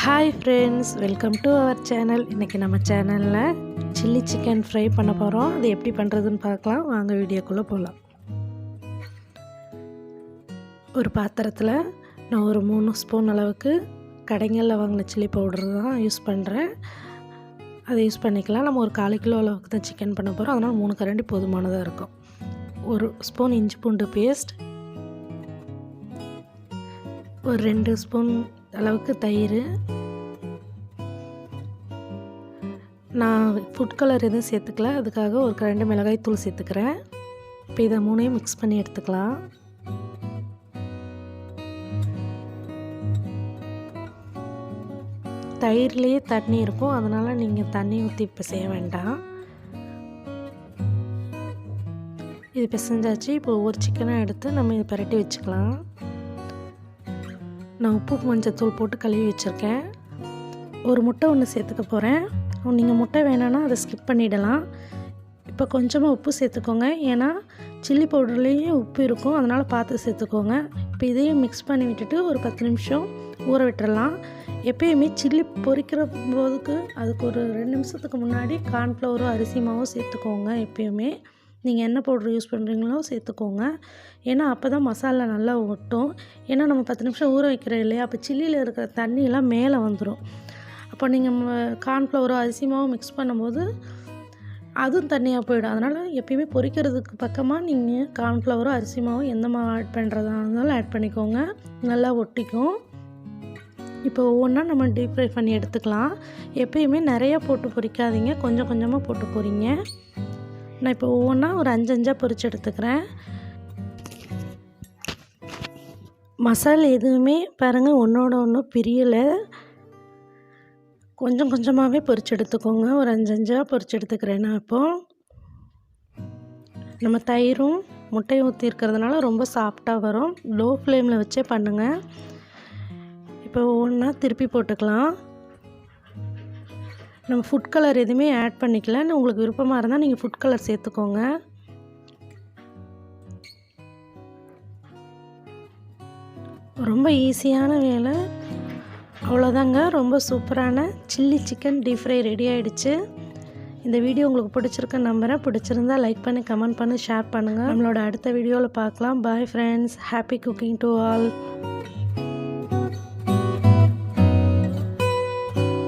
Hi friends, welcome to our channel. இன்னைக்கு நம்ம சேனல்ல சில்லி சிக்கன் ஃப்ரை பண்ண போறோம். அது எப்படி பண்றதுன்னு பார்க்கலாம். வாங்க வீடியோக்குள்ள போலாம். ஒரு பாத்திரத்துல நான் ஒரு 3 ஸ்பூன் அளவுக்கு கடைங்கள்ல வாங்குன சில்லி பவுடர் தான் யூஸ் பண்றேன். அதை யூஸ் பண்ணிக்கலாம். நம்ம ஒரு 1/4 கிலோ அளவுக்கு தான் சிக்கன் பண்ண போறோம். அதனால 3 கரண்டி போதுமானதா இருக்கும். ஒரு ஸ்பூன் இஞ்சி பூண்டு பேஸ்ட், ஒரு 2 ஸ்பூன் அளவுக்கு தயிர், நான் ஃபுட் கலர் எதுவும் சேர்த்துக்கல, அதுக்காக ஒரு 2 மிளகாய் தூள் சேர்த்துக்கிறேன். இப்போ இதை 3ஐயும் மிக்ஸ் பண்ணி எடுத்துக்கலாம். தயிர்லேயே தண்ணி இருக்கும், அதனால் நீங்கள் தண்ணி ஊற்றி இப்போ செய்ய வேண்டாம். இது பிசைஞ்சாச்சு. இப்போ ஒவ்வொரு சிக்கனாக எடுத்து நம்ம இதை பரட்டி வச்சுக்கலாம். நான் உப்பு மஞ்சத்தூள் போட்டு கழுவி வச்சுருக்கேன். ஒரு முட்டை ஒன்று சேர்த்துக்க போகிறேன். நீங்கள் முட்டை வேணான்னா அதை ஸ்கிப் பண்ணிடலாம். இப்போ கொஞ்சமாக உப்பு சேர்த்துக்கோங்க, ஏன்னா சில்லி பவுடர்லேயும் உப்பு இருக்கும், அதனால் பார்த்து சேர்த்துக்கோங்க. இப்போ இதையும் மிக்ஸ் பண்ணி விட்டுட்டு ஒரு 10 நிமிஷம் ஊற விட்டுறலாம். எப்பயுமே சில்லி பொரிக்கிற போதுக்கு அதுக்கு ஒரு 2 நிமிஷத்துக்கு முன்னாடி கார்ன்ஃப்ளவரோ அரிசி மாவோ சேர்த்துக்கோங்க. எப்பயுமே நீங்கள் என்ன பவுடர் யூஸ் பண்ணுறீங்களோ சேர்த்துக்கோங்க, ஏன்னா அப்போ தான் மசாலா நல்லா ஒட்டும். ஏன்னா நம்ம 10 நிமிஷம் ஊற வைக்கிறோம் இல்லையா, அப்போ சில்லியில் இருக்கிற தண்ணியெல்லாம் மேலே வந்துடும். அப்போ நீங்கள் கார்ன்ஃப்ளவரோ அரிசி மாவோ மிக்ஸ் பண்ணும்போது அதுவும் தண்ணியாக போயிடும். அதனால் எப்பயுமே பொரிக்கிறதுக்கு பக்கமாக நீங்கள் கார்ன்ஃப்ளவரோ அரிசி மாவோ எந்த மாவு ஆட் பண்ணுறதா இருந்தாலும் ஆட் பண்ணிக்கோங்க, நல்லா ஒட்டிக்கும். இப்போ ஒவ்வொன்றா நம்ம டீப் ஃப்ரை பண்ணி எடுத்துக்கலாம். எப்பயுமே நிறையா போட்டு பொரிக்காதீங்க, கொஞ்சம் கொஞ்சமாக போட்டு பொரிங்க. நான் இப்போ ஒவ்வொன்றா ஒரு 5 பொரிச்சு எடுத்துக்கிறேன். மசாலா எதுவுமே பாருங்கள் ஒன்றோட ஒன்று பிரியலை, கொஞ்சம் கொஞ்சமாகவே பொரிச்சு எடுத்துக்கோங்க. ஒரு 5 பொரிச்சு எடுத்துக்கிறேன். நான் இப்போது நம்ம தயிரும் முட்டையும் ஊற்றி இருக்கிறதுனால ரொம்ப சாஃப்டாக வரும். லோ ஃப்ளேமில் வச்சே பண்ணுங்கள். இப்போ ஒவ்வொன்றா திருப்பி போட்டுக்கலாம். நம்ம ஃபுட் கலர் எதுவுமே ஆட் பண்ணிக்கல, உங்களுக்கு விருப்பமாக இருந்தால் நீங்கள் ஃபுட் கலர் சேர்த்துக்கோங்க. ரொம்ப ஈஸியான வேலை, அவ்வளோதாங்க. ரொம்ப சூப்பரான chilli chicken deep fry ready ஆகிடுச்சு. இந்த வீடியோ உங்களுக்கு பிடிச்சிருக்குன்னு நம்புகிறேன். பிடிச்சிருந்தா லைக் பண்ணி, கமெண்ட் பண்ணி, ஷேர் பண்ணுங்கள். நம்மளோட அடுத்த வீடியோவில் பார்க்கலாம். Bye friends, happy cooking to all.